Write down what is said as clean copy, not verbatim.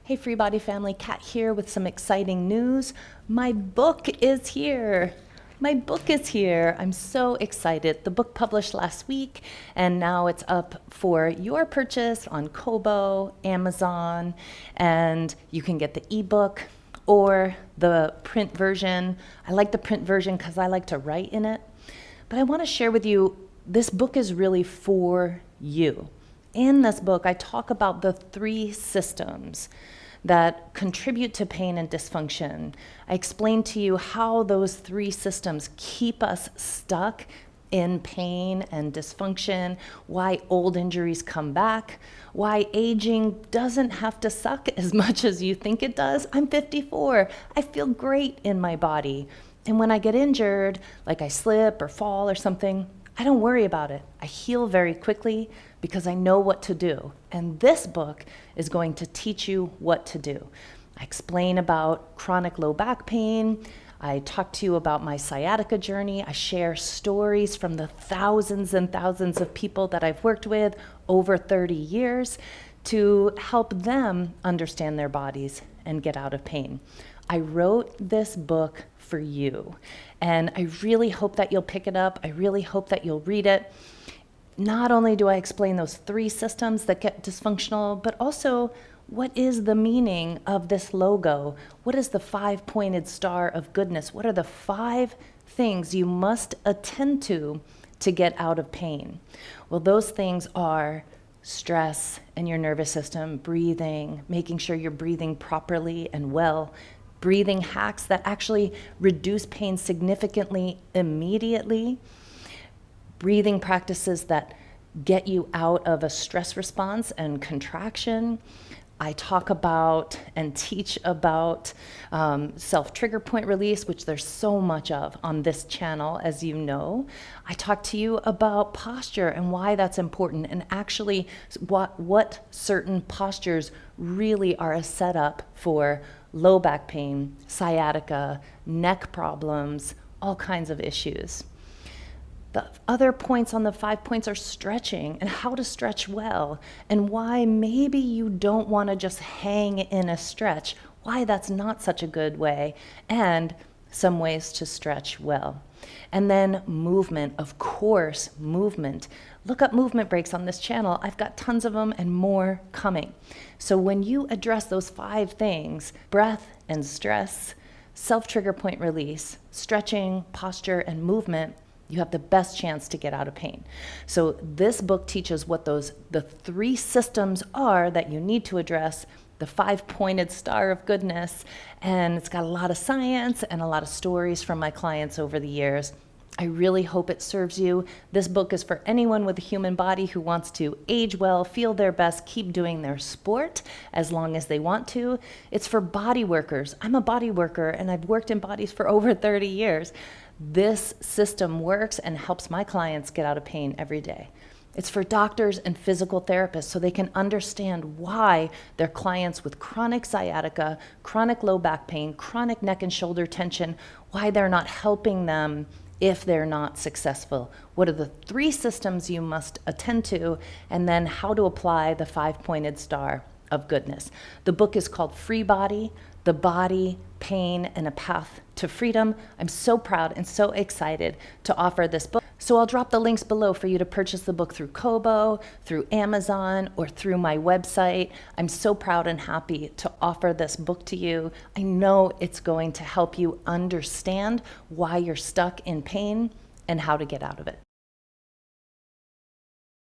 Hey FreeBody family, Kat here with some exciting news. My book is here. My book is here. I'm so excited. The book published last week and now it's up for your purchase on Kobo, Amazon, and you can get the ebook or the print version. I like the print version because I like to write in it. But I want to share with you, this book is really for you. In this book, I talk about the 3 systems that contribute to pain and dysfunction. I explain to you how those 3 systems keep us stuck in pain and dysfunction, why old injuries come back, why aging doesn't have to suck as much as you think it does. I'm 54. I feel great in my body. And when I get injured, like I slip or fall or something, I don't worry about it. I heal very quickly because I know what to do. And this book is going to teach you what to do. I explain about chronic low back pain. I talk to you about my sciatica journey. I share stories from the thousands and thousands of people that I've worked with over 30 years to help them understand their bodies and get out of pain. I wrote this book for you, and I really hope that you'll pick it up. I really hope that you'll read it. Not only do I explain those 3 systems that get dysfunctional, but also what is the meaning of this logo? What is the 5-pointed star of goodness? What are the 5 things you must attend to get out of pain? Well, those things are stress and your nervous system, breathing, making sure you're breathing properly and well, breathing hacks that actually reduce pain significantly immediately, breathing practices that get you out of a stress response and contraction. I talk about and teach about self-trigger point release, which there's so much of on this channel, as you know. I talk to you about posture and why that's important, and actually what certain postures really are a setup for low back pain, sciatica, neck problems, all kinds of issues. The other points on the 5 points are stretching and how to stretch well, and why maybe you don't want to just hang in a stretch, why that's not such a good way, and some ways to stretch well. And then movement, of course, movement. Look up movement breaks on this channel. I've got tons of them and more coming. So when you address those 5 things, breath and stress, self-trigger point release, stretching, posture, and movement, you have the best chance to get out of pain. So this book teaches what the 3 systems are that you need to address, the 5-pointed star of goodness, and it's got a lot of science and a lot of stories from my clients over the years. I really hope it serves you. This book is for anyone with a human body who wants to age well, feel their best, keep doing their sport as long as they want to. It's for body workers. I'm a body worker and I've worked in bodies for over 30 years. This system works and helps my clients get out of pain every day. It's for doctors and physical therapists so they can understand why their clients with chronic sciatica, chronic low back pain, chronic neck and shoulder tension, why they're not helping them if they're not successful. What are the 3 systems you must attend to, and then how to apply the 5-pointed star of goodness. The book is called FreeBody, The Body, Pain, and a Path to Freedom. I'm so proud and so excited to offer this book. So I'll drop the links below for you to purchase the book through Kobo, through Amazon, or through my website. I'm so proud and happy to offer this book to you. I know it's going to help you understand why you're stuck in pain and how to get out of it.